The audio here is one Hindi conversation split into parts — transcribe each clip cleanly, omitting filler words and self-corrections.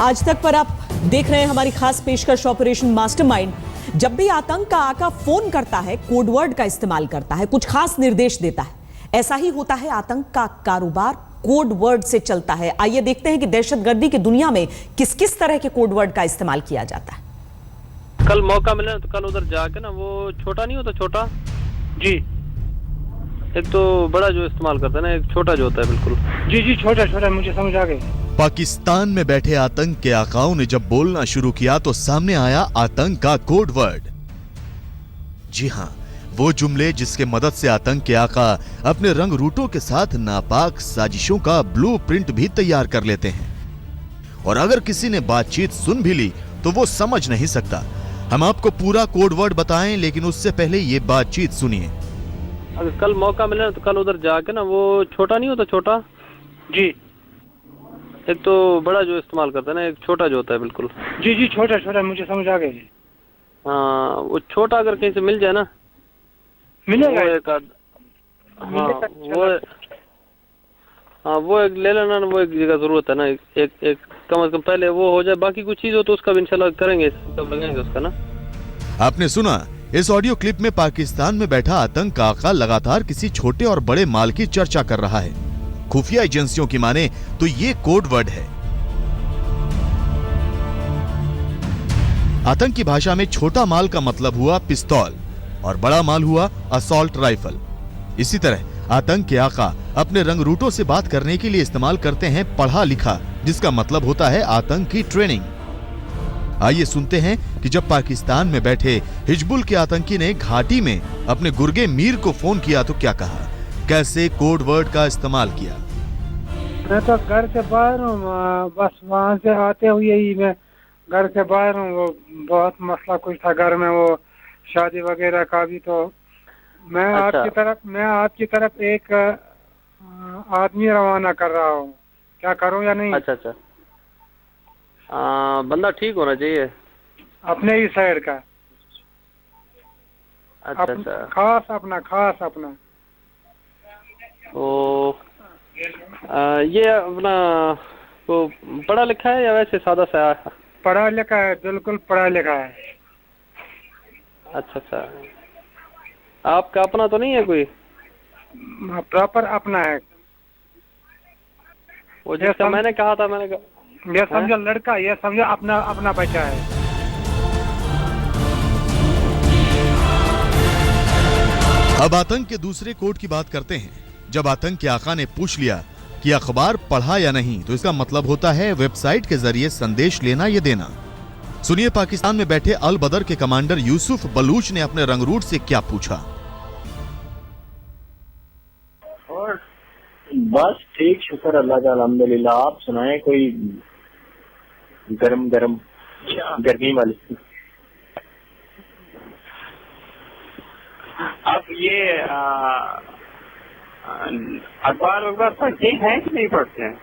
आज तक पर आप देख रहे हैं हमारी खास पेशकश ऑपरेशन मास्टरमाइंड। जब भी आतंक का आका फोन करता है, कोडवर्ड का इस्तेमाल करता है, कुछ खास निर्देश देता है। ऐसा ही होता है, आतंक का कारोबार कोडवर्ड से चलता है। आइए देखते हैं कि दहशतगर्दी की दुनिया में किस किस तरह के कोडवर्ड का इस्तेमाल किया जाता है। कल मौका मिले तो कल उधर जाके ना, वो छोटा नहीं होता, छोटा जी, एक तो बड़ा जो इस्तेमाल करता है ना, एक छोटा जो होता है बिल्कुल। जी जी, छोटा छोटा, मुझे समझ आ गई। पाकिस्तान में बैठे आतंक के आकाओं ने जब बोलना शुरू किया तो सामने आया आतंक का कोड वर्ड। जी हां, वो जुमले जिसके मदद से आतंक के आका अपने रंग रूटों के साथ नापाक साजिशों का ब्लूप्रिंट भी तैयार कर लेते हैं। और अगर किसी ने बातचीत सुन भी ली तो वो समझ नहीं सकता। हम आपको पूरा कोड वर्ड बताएं, लेकिन उससे पहले ये बातचीत सुनिए। अगर कल मौका मिले तो कल उधर जाके ना, वो छोटा नहीं होता, छोटा जी, एक तो बड़ा जो इस्तेमाल करता है ना, एक छोटा जो होता है बिल्कुल। जी जी, छोटा छोटा, मुझे समझ आ गई। हाँ, वो छोटा अगर कहीं से मिल जाए ना, मिलेगा वो एक वो एक ले लेना ना, वो एक जगह जरूरत है ना, एक कम से कम पहले वो हो जाए। बाकी कुछ चीज हो तो उसका भी इंशाल्लाह करेंगे, सब लगेंगे उसका ना। आपने सुना, इस ऑडियो क्लिप में पाकिस्तान में बैठा आतंक का आका लगातार किसी छोटे और बड़े माल की चर्चा कर रहा है। खुफिया एजेंसियों की माने तो ये कोड वर्ड है। आतंक की भाषा में छोटा माल का मतलब हुआ पिस्तौल और बड़ा माल हुआ असॉल्ट राइफल। इसी तरह आतंक के आका अपने रंग रूटों से बात करने के लिए इस्तेमाल करते हैं पढ़ा लिखा, जिसका मतलब होता है आतंक की ट्रेनिंग। आइए सुनते हैं कि जब पाकिस्तान में बैठे हिजबुल के आतंकी ने घाटी में अपने गुर्गे मीर को फोन किया तो क्या कहा, कैसे कोड वर्ड का इस्तेमाल किया। मैं तो घर से बाहर हूँ, बस वहाँ से आते हुए ही मैं घर से बाहर हूँ। वो बहुत मसला कुछ था घर में, वो शादी वगैरह का भी। तो मैं आपकी तरफ एक आदमी रवाना कर रहा हूँ, क्या करूँ या नहीं? अच्छा अच्छा, बंदा ठीक होना चाहिए अपने ही साइड का। अच्छा अच्छा, खास अपना। तो ये अपना वो पढ़ा लिखा है या वैसे सादा सा? पढ़ा लिखा है, बिल्कुल पढ़ा लिखा है। अच्छा अच्छा, आपका अपना तो नहीं है कोई? प्रॉपर अपना है। वो जिसका मैंने कहा था, ये समझो लड़का, ये समझो अपना बच्चा है। अब आतंक के दूसरे कोड की बात करते हैं। जब आतंक के आका ने पूछ लिया कि अखबार पढ़ा या नहीं, तो इसका मतलब होता है वेबसाइट के जरिए संदेश लेना या देना। सुनिए पाकिस्तान में बैठे अल बदर के कमांडर यूसुफ बलूच ने अपने रंगरूट से क्या पूछा। और बस ठीक, शुक्र अल्लाह का, अल्हम्दुलिल्लाह। आप सुनाएं कोई गरम गर्मी वाली। आप ये अखबार पढ़ते हैं कि नहीं पढ़ते हैं?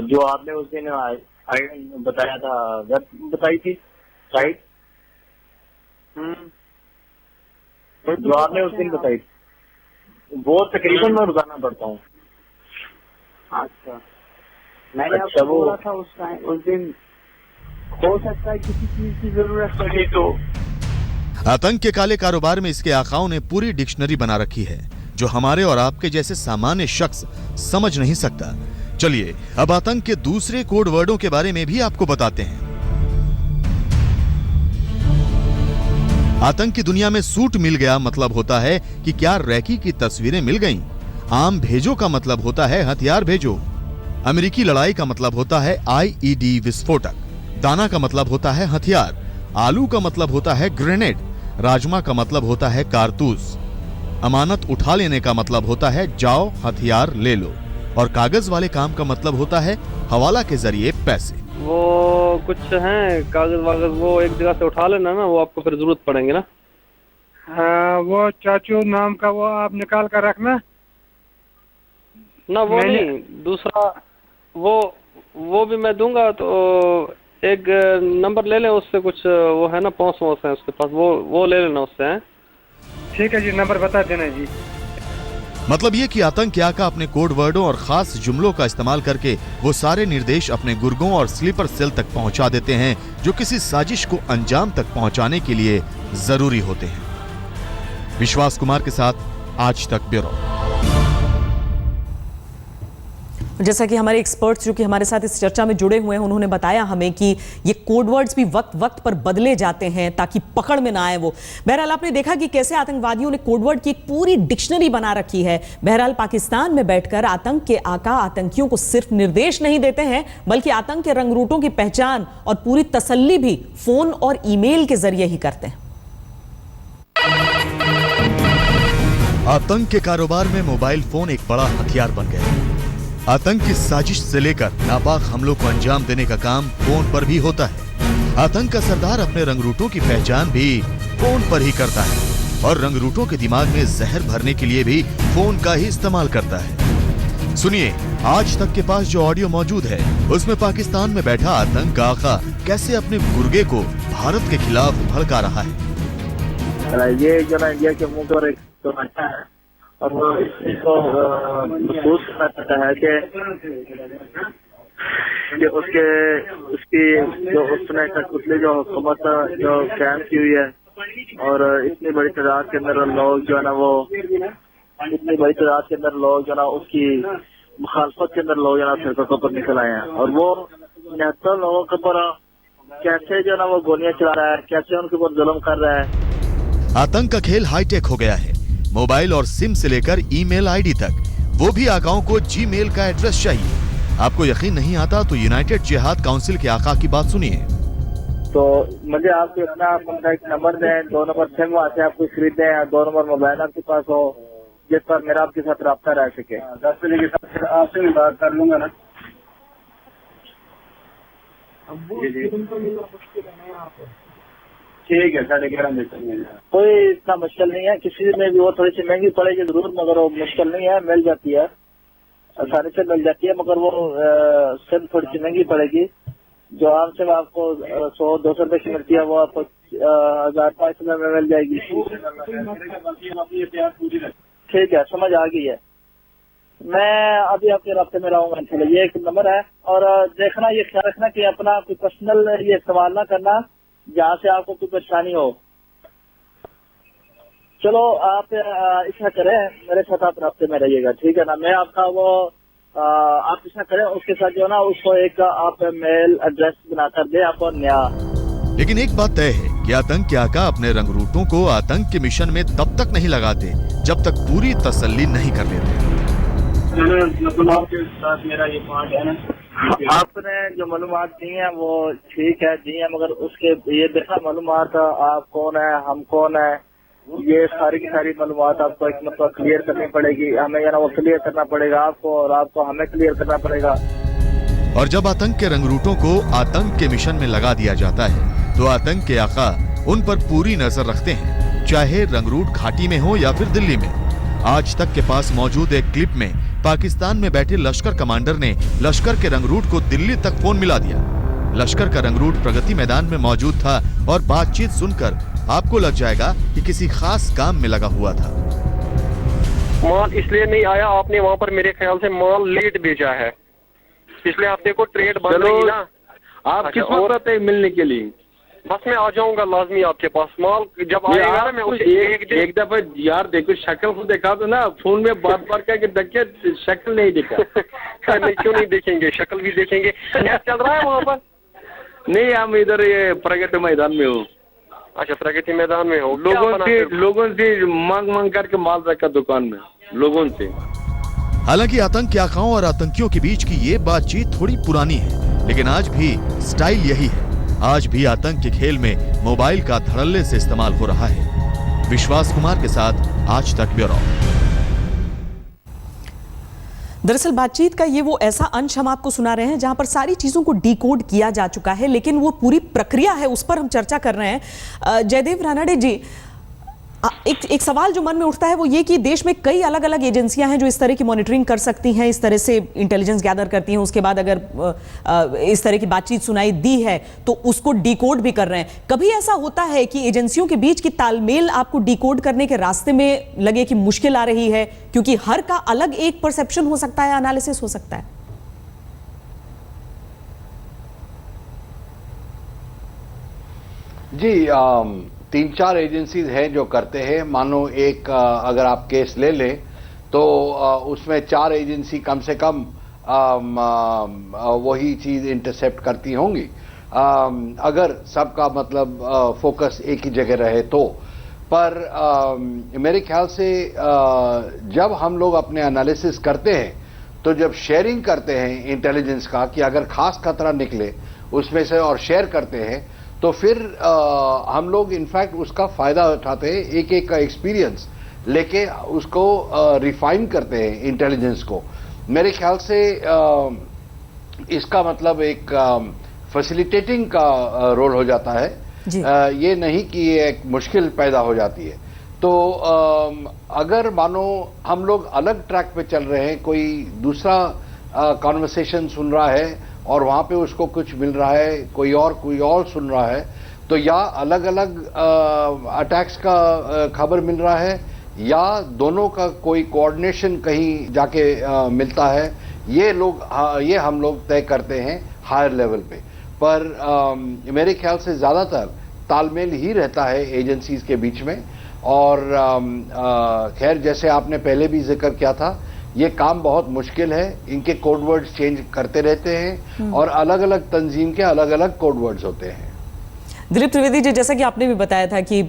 जो आपने उस दिन बताया था, वेब बताई थी साइट, जो आपने उस दिन बताई थी, वो तकरीबन मैं रोजाना पढ़ता हूँ। अच्छा, मैंने आपको बोला था उस दिन, हो सकता है किसी चीज की जरूरत पड़े तो। आतंक के काले कारोबार में इसके आकाओं ने पूरी डिक्शनरी बना रखी है, जो हमारे और आपके जैसे सामान्य शख्स समझ नहीं सकता। चलिए अब आतंक के दूसरे कोड वर्डों के बारे में भी आपको बताते हैं। आतंक की दुनिया में सूट मिल गया मतलब होता है कि क्या रैकी की तस्वीरें मिल गईं। आम भेजो का मतलब होता है हथियार भेजो। अमेरिकी लड़ाई का मतलब होता है आईईडी विस्फोटक। दाना का मतलब होता है हथियार। आलू का मतलब होता है ग्रेनेड। राजमा का मतलब होता है कारतूस। अमानत उठा लेने का मतलब होता है जाओ हथियार ले लो। और कागज वाले काम का मतलब होता है हवाला के जरिए पैसे। वो कुछ हैं कागज वागज, वो एक जगह से उठा लेना ना, वो आपको फिर जरूरत पड़ेंगे ना। हाँ, वो चाचू नाम का वो आप निकाल कर रखना ना। वो नहीं, दूसरा वो भी मैं दूंगा। तो एक नंबर ले लें उससे, कुछ वो है ना, पहुँच है उसके पास, वो ले लेना उससे। हैं, ठीक है जी, नंबर बता देना जी। मतलब ये कि आतंकी आका अपने कोड वर्डों और खास जुमलों का इस्तेमाल करके वो सारे निर्देश अपने गुर्गों और स्लीपर सेल तक पहुंचा देते हैं जो किसी साजिश को अंजाम तक पहुंचाने के लिए जरूरी होते हैं। विश्वास कुमार के साथ आज तक ब्यूरो। जैसा कि हमारे एक्सपर्ट्स जो कि हमारे साथ इस चर्चा में जुड़े हुए हैं उन्होंने बताया हमें कि ये कोड वर्ड्स भी वक्त वक्त पर बदले जाते हैं ताकि पकड़ में ना आए वो। बहरहाल आपने देखा कि कैसे आतंकवादियों ने कोड वर्ड की एक पूरी डिक्शनरी बना रखी है। बहरहाल पाकिस्तान में बैठकर आतंक के आका आतंकियों को सिर्फ निर्देश नहीं देते हैं बल्कि आतंक के रंगरूटों की पहचान और पूरी तसल्ली भी फोन और ईमेल के जरिए ही करते हैं। आतंक के कारोबार में मोबाइल फोन एक बड़ा हथियार बन गया। आतंक की साजिश से लेकर नापाक हमलों को अंजाम देने का काम फोन पर भी होता है। आतंक का सरदार अपने रंगरूटों की पहचान भी फोन पर ही करता है और रंगरूटों के दिमाग में जहर भरने के लिए भी फोन का ही इस्तेमाल करता है। सुनिए, आज तक के पास जो ऑडियो मौजूद है उसमें पाकिस्तान में बैठा आतंक का आका कैसे अपने गुर्गे को भारत के खिलाफ भड़का रहा है। ये जो ना इंडिया के मुंह पर एक तमाचा है और वो इसको महसूस करना चाहता है कि उसकी जो उसने कठपुतली जो हुकूमत जो कायम की हुई है और इतनी बड़ी तादाद के अंदर लोग जो है ना वो इतनी बड़ी तादाद के अंदर लोग जो है ना उसकी मुखालफत के अंदर लोग जो है ना सड़कों पर निकल आए हैं और वो 69 लोगों के ऊपर कैसे जो है ना वो गोलियां चला रहा है, कैसे उनके ऊपर जुल्म कर रहा है। आतंक का खेल हाईटेक हो गया है। मोबाइल और सिम से लेकर ईमेल आईडी तक, वो भी आकाओं को जीमेल का एड्रेस चाहिए। आपको यकीन नहीं आता तो यूनाइटेड जिहाद काउंसिल के आका की बात सुनिए। तो मुझे आपको अपना कॉन्टैक्ट नंबर दें, 2 नंबर सिम वहाँ से आपको खरीदें या 2 नंबर मोबाइल आपके पास हो जिस पर मेरा आपके साथ रब्ता रह सके। 10 बजे के साथ आपसे भी बात कर लूंगा ना। ठीक है, 11:30 बजे कोई इतना मुश्किल नहीं है। किसी में भी वो थोड़ी सी महंगी पड़ेगी जरूर मगर वो मुश्किल नहीं है, मिल जाती है, आसानी से मिल जाती है मगर वो सिम थोड़ी सी महंगी पड़ेगी। जो आम सिम आपको 100-200 रुपए की मिलती है वो आपको 1500 में मिल जाएगी। ठीक है, समझ आ गई है। मैं अभी आपके रास्ते में रहूंगा इंशाल्लाह। ये एक नंबर है और देखना, ये ख्याल रखना कि अपना कोई पर्सनल ये इस्तेमाल ना करना जहाँ से आपको कोई परेशानी हो। चलो आप ऐसा करें, मेरे साथ आप रास्ते में रहिएगा, ठीक है ना। मैं आपका वो आप ऐसा करें, उसके साथ जो है ना उसको एक आप मेल एड्रेस बनाकर दे आपको नया। लेकिन एक बात तय है कि आतंक के आका अपने रंगरूटों को आतंक के मिशन में तब तक नहीं लगाते जब तक पूरी तसल्ली नहीं कर लेते। आपके साथ मेरा ये पॉइंट है ना, आपने जो मालूमात दी है वो ठीक है दी है मगर उसके ये देखा मालूमात आप कौन है, हम कौन है, ये सारी की सारी मालूमात आपको एक मतलब क्लियर करनी पड़ेगी। हमें या ना वो क्लियर करना पड़ेगा आपको और आपको हमें क्लियर करना पड़ेगा। और जब आतंक के रंगरूटों को आतंक के मिशन में लगा दिया जाता है तो आतंक के आका उन पर पूरी नजर रखते हैं, चाहे रंगरूट घाटी में हो या फिर दिल्ली में। आज तक के पास मौजूद एक क्लिप में पाकिस्तान में बैठे लश्कर कमांडर ने लश्कर के रंगरूट को दिल्ली तक फोन मिला दिया। लश्कर का रंगरूट प्रगति मैदान में मौजूद था और बातचीत सुनकर आपको लग जाएगा कि किसी खास काम में लगा हुआ था। माल इसलिए नहीं आया, आपने वहाँ पर मेरे ख्याल से माल लेट भेजा है, पिछले हफ्ते को ट्रेड बंद रही ना। आप किस वक्त है मिलने के लिए? बस मैं आ जाऊंगा लाजमी आपके पास। माल जब आएगा ना मैं उसे एक दफा यार देखो शक्ल को देखा तो ना, फोन में बार बार क्या कि देखे शक्ल नहीं देखा। नहीं क्यों नहीं देखेंगे, शक्ल भी देखेंगे। क्या चल रहा है वहाँ पर? नहीं, हम इधर ये प्रगति मैदान में हो। अच्छा, प्रगति मैदान में हो। लोगों से मांग करके माल रखा दुकान में लोगों से। हालांकि आतंक के आकाओं और आतंकियों के बीच की ये बातचीत थोड़ी पुरानी है, लेकिन आज भी स्टाइल यही है। आज भी आतंक के खेल में मोबाइल का धड़ल्ले से इस्तेमाल हो रहा है। विश्वास कुमार के साथ आज तक ब्यूरो। दरअसल बातचीत का ये वो ऐसा अंश हम आपको सुना रहे हैं जहां पर सारी चीजों को डिकोड किया जा चुका है, लेकिन वो पूरी प्रक्रिया है उस पर हम चर्चा कर रहे हैं। जयदेव रानाडे जी, एक सवाल जो मन में उठता है वो ये कि देश में कई अलग अलग एजेंसियां हैं जो इस तरह की मॉनिटरिंग कर सकती हैं, इस तरह से इंटेलिजेंस गैदर करती हैं, उसके बाद अगर इस तरह की बातचीत सुनाई दी है तो उसको डिकोड भी कर रहे हैं। कभी ऐसा होता है कि एजेंसियों के बीच की तालमेल आपको डिकोड करने के रास्ते में लगे कि मुश्किल आ रही है, क्योंकि हर का अलग एक परसेप्शन हो सकता है, एनालिसिस हो सकता है? जी, 3-4 एजेंसीज हैं जो करते हैं। मानो एक अगर आप केस ले लें तो उसमें 4 एजेंसी कम से कम वही चीज़ इंटरसेप्ट करती होंगी, अगर सबका मतलब फोकस एक ही जगह रहे तो। पर मेरे ख्याल से जब हम लोग अपने एनालिसिस करते हैं तो जब शेयरिंग करते हैं इंटेलिजेंस का कि अगर खास खतरा निकले उसमें से और शेयर करते हैं तो फिर हम लोग इनफैक्ट उसका फ़ायदा उठाते हैं, एक एक का एक्सपीरियंस लेके उसको रिफाइन करते हैं इंटेलिजेंस को। मेरे ख्याल से इसका मतलब एक फैसिलिटेटिंग का रोल हो जाता है, ये नहीं कि ये एक मुश्किल पैदा हो जाती है। तो अगर मानो हम लोग अलग ट्रैक पे चल रहे हैं, कोई दूसरा कॉन्वर्सेशन सुन रहा है और वहाँ पे उसको कुछ मिल रहा है, कोई और सुन रहा है, तो या अलग अलग अटैक्स का खबर मिल रहा है या दोनों का कोई कोऑर्डिनेशन कहीं जाके मिलता है, ये हम लोग तय करते हैं हायर लेवल पे। पर मेरे ख्याल से ज़्यादातर तालमेल ही रहता है एजेंसीज के बीच में। और खैर, जैसे आपने पहले भी जिक्र किया था, ये काम बहुत मुश्किल है, इनके कोड वर्ड्स चेंज करते रहते हैं और अलग अलग तंजीम के अलग अलग कोड वर्ड्स होते हैं। दिलीप त्रिवेदी जी, जैसा कि आपने भी बताया था कि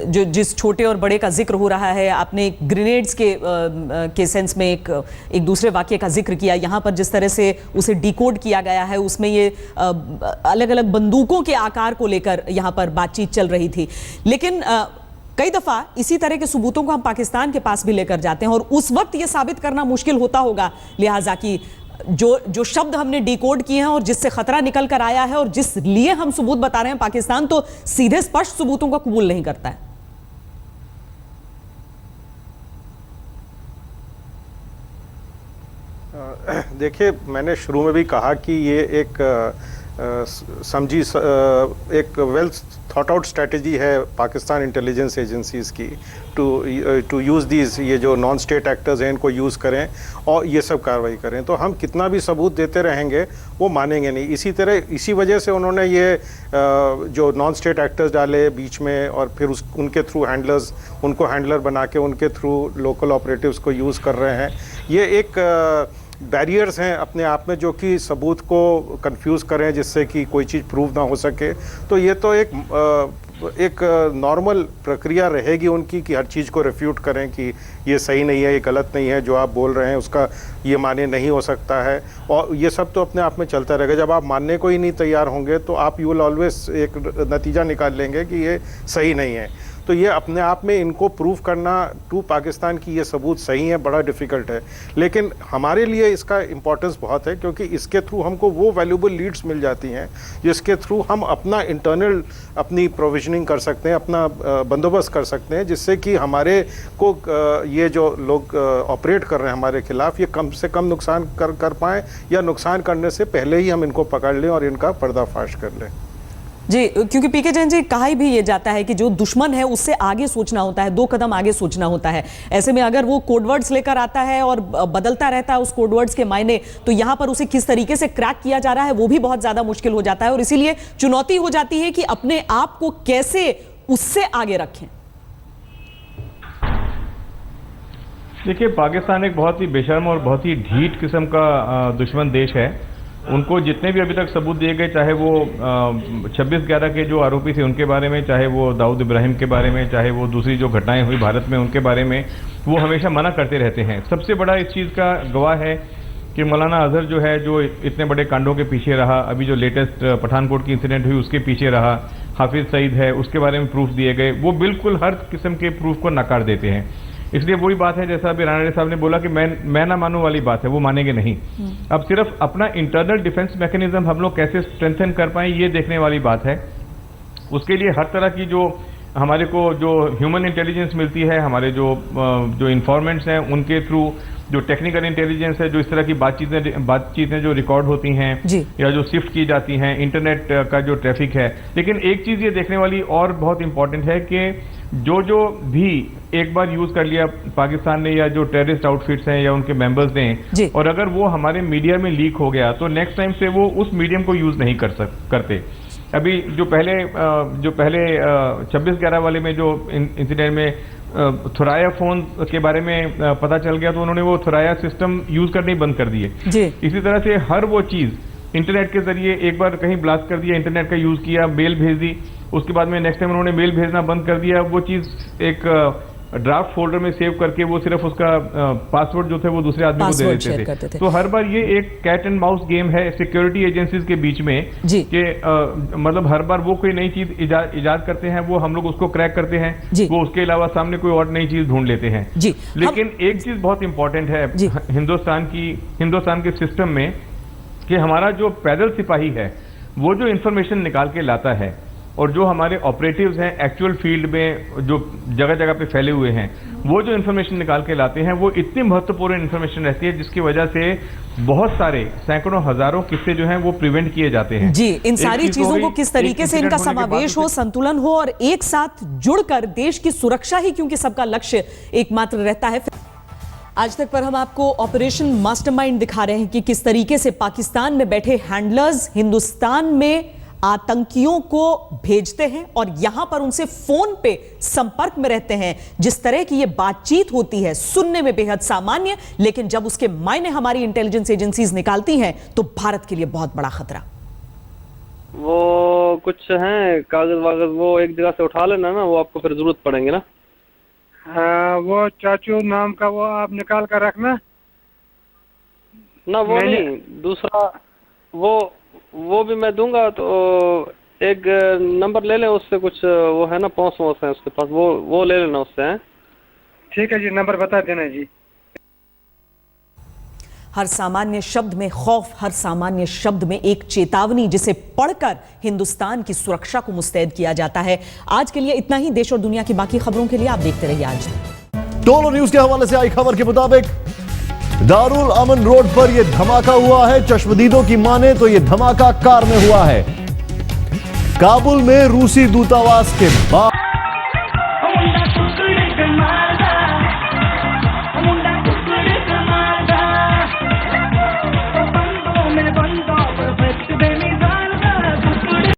जो जिस छोटे और बड़े का जिक्र हो रहा है, आपने ग्रेनेड्स के सेंस में एक दूसरे वाक्य का जिक्र किया, यहाँ पर जिस तरह से उसे डिकोड किया गया है उसमें ये अलग अलग बंदूकों के आकार को लेकर यहाँ पर बातचीत चल रही थी। लेकिन कई दफा इसी तरह के सबूतों को हम पाकिस्तान के पास भी लेकर जाते हैं और उस वक्त ये साबित करना मुश्किल होता होगा लिहाजा कि जो शब्द हमने डिकोड किए हैं और जिससे खतरा निकल कर आया है और जिस लिए हम सबूत बता रहे हैं, पाकिस्तान तो सीधे स्पष्ट सबूतों का कबूल नहीं करता है। देखिए, मैंने शुरू में भी कहा कि ये एक एक वेल थॉट आउट स्ट्रेटजी है पाकिस्तान इंटेलिजेंस एजेंसीज की टू यूज़ दीज, ये जो नॉन स्टेट एक्टर्स हैं इनको यूज़ करें और ये सब कार्रवाई करें। तो हम कितना भी सबूत देते रहेंगे वो मानेंगे नहीं। इसी वजह से उन्होंने ये जो नॉन स्टेट एक्टर्स डाले बीच में और फिर उनके थ्रू उनको हैंडलर बना के उनके थ्रू लोकल ऑपरेटिव्स को यूज़ कर रहे हैं। ये एक बैरियर्स हैं अपने आप में जो कि सबूत को कंफ्यूज करें जिससे कि कोई चीज़ प्रूव ना हो सके। तो ये तो एक नॉर्मल प्रक्रिया रहेगी उनकी कि हर चीज़ को रिफ्यूट करें कि ये सही नहीं है, ये गलत नहीं है, जो आप बोल रहे हैं उसका ये माने नहीं हो सकता है। और ये सब तो अपने आप में चलता रहेगा। जब आप मानने को ही नहीं तैयार होंगे तो आप यू विल ऑलवेज एक नतीजा निकाल लेंगे कि ये सही नहीं है। तो ये अपने आप में इनको प्रूव करना टू पाकिस्तान की ये सबूत सही है बड़ा डिफ़िकल्ट है। लेकिन हमारे लिए इसका इम्पोर्टेंस बहुत है क्योंकि इसके थ्रू हमको वो वैल्यूबल लीड्स मिल जाती हैं जिसके थ्रू हम अपना इंटरनल अपनी प्रोविजनिंग कर सकते हैं, अपना बंदोबस्त कर सकते हैं, जिससे कि हमारे को ये जो लोग ऑपरेट कर रहे हैं हमारे खिलाफ ये कम से कम नुकसान कर पाएँ या नुकसान करने से पहले ही हम इनको पकड़ लें और इनका पर्दाफाश कर लें। जी, क्योंकि पीके जैन जी, कहा भी ये जाता है कि जो दुश्मन है उससे आगे सोचना होता है, 2 कदम आगे सोचना होता है। ऐसे में अगर वो कोडवर्ड्स लेकर आता है और बदलता रहता है उस कोडवर्ड्स के मायने, तो यहाँ पर उसे किस तरीके से क्रैक किया जा रहा है वो भी बहुत ज्यादा मुश्किल हो जाता है और इसीलिए चुनौती हो जाती है कि अपने आप को कैसे उससे आगे रखें। देखिए, पाकिस्तान एक बहुत ही बेशर्म और बहुत ही ढीठ किस्म का दुश्मन देश है। उनको जितने भी अभी तक सबूत दिए गए, चाहे वो 26/11 के जो आरोपी थे उनके बारे में, चाहे वो दाऊद इब्राहिम के बारे में, चाहे वो दूसरी जो घटनाएं हुई भारत में उनके बारे में, वो हमेशा मना करते रहते हैं। सबसे बड़ा इस चीज़ का गवाह है कि मौलाना अजहर जो है, जो इतने बड़े कांडों के पीछे रहा, अभी जो लेटेस्ट पठानकोट की इंसिडेंट हुई उसके पीछे रहा, हाफिज सईद है उसके बारे में प्रूफ दिए गए, वो बिल्कुल हर किस्म के प्रूफ को नकार देते हैं। इसलिए वही बात है जैसा अभी राणा साहब ने बोला कि मैं ना मानूं वाली बात है, वो मानेंगे नहीं। अब सिर्फ अपना इंटरनल डिफेंस मैकेनिज्म हम लोग कैसे स्ट्रेंथन कर पाएं ये देखने वाली बात है। उसके लिए हर तरह की जो हमारे को जो ह्यूमन इंटेलिजेंस मिलती है, हमारे जो इन्फॉर्मेंट्स हैं उनके थ्रू, जो टेक्निकल इंटेलिजेंस है, जो इस तरह की बातचीतें जो रिकॉर्ड होती हैं या जो शिफ्ट की जाती हैं, इंटरनेट का जो ट्रैफिक है। लेकिन एक चीज़ ये देखने वाली और बहुत इंपॉर्टेंट है कि जो भी एक बार यूज़ कर लिया पाकिस्तान ने या जो टेररिस्ट आउटफिट्स हैं या उनके मेंबर्स ने, और अगर वो हमारे मीडिया में लीक हो गया तो नेक्स्ट टाइम से वो उस मीडियम को यूज़ नहीं करते। अभी जो पहले 26/11 वाले में जो इंसिडेंट में थुराया फोन के बारे में पता चल गया तो उन्होंने वो थुराया सिस्टम यूज करने बंद कर दिए। इसी तरह से हर वो चीज इंटरनेट के जरिए एक बार कहीं ब्लास्ट कर दिया, इंटरनेट का यूज किया, मेल भेज दी, उसके बाद में नेक्स्ट टाइम उन्होंने मेल भेजना बंद कर दिया। वो चीज एक ड्राफ्ट फोल्डर में सेव करके वो सिर्फ उसका पासवर्ड जो थे वो दूसरे आदमी को दे देते थे। तो हर बार ये एक कैट एंड माउस गेम है सिक्योरिटी एजेंसीज के बीच में कि मतलब हर बार वो कोई नई चीज इजाद करते हैं, वो हम लोग उसको क्रैक करते हैं, वो उसके अलावा सामने कोई और नई चीज ढूंढ लेते हैं। लेकिन एक चीज बहुत इंपॉर्टेंट है हिंदुस्तान के सिस्टम में कि हमारा जो पैदल सिपाही है वो जो इंफॉर्मेशन निकाल के लाता है और जो हमारे ऑपरेटिव्स हैं एक्चुअल फील्ड में जो जगह जगह पे फैले हुए हैं, वो जो इन्फॉर्मेशन निकाल के लाते हैं वो इतनी महत्वपूर्ण इन्फॉर्मेशन रहती है जिसकी वजह से बहुत सारे सैकड़ों हजारों किस्से जो हैं वो प्रिवेंट किए जाते हैं। जी, इन सारी चीजों को किस तरीके से इनका समावेश हो, संतुलन हो और एक साथ जुड़कर देश की सुरक्षा ही क्योंकि सबका लक्ष्य एकमात्र रहता है। आज तक पर हम आपको ऑपरेशन मास्टरमाइंड दिखा रहे हैं कि किस तरीके से पाकिस्तान में बैठे हैंडलर्स हिंदुस्तान में आतंकियों को भेजते हैं और यहां पर उनसे फोन पे संपर्क में रहते हैं। जिस तरह की ये बातचीत होती है सुनने में बेहद सामान्य, लेकिन जब उसके मायने हमारी इंटेलिजेंस एजेंसीज निकालती हैं तो भारत के लिए बहुत बड़ा खतरा। वो कुछ हैं कागज वागज, वो एक जगह से उठा लेना ना, वो आपको फिर जरूरत पड़ेंगे ना। वो चाचू नाम का वो आप निकाल कर रखना ना, वो नहीं, दूसरा वो भी मैं दूंगा। तो एक नंबर ले लें उससे, कुछ वो है ना पॉस है उसके पास, वो ले लेना उससे। हैं ठीक है जी, नंबर बता देना जी। हर सामान्य शब्द में खौफ, हर सामान्य शब्द में एक चेतावनी जिसे पढ़कर हिंदुस्तान की सुरक्षा को मुस्तैद किया जाता है। आज के लिए इतना ही। देश और दुनिया की बाकी खबरों के लिए आप देखते रहिए आज तक। टोलो न्यूज के हवाले से आई खबर के मुताबिक दारुल अमन रोड पर यह धमाका हुआ है। चश्मदीदों की माने तो यह धमाका कार में हुआ है। काबुल में रूसी दूतावास के बाद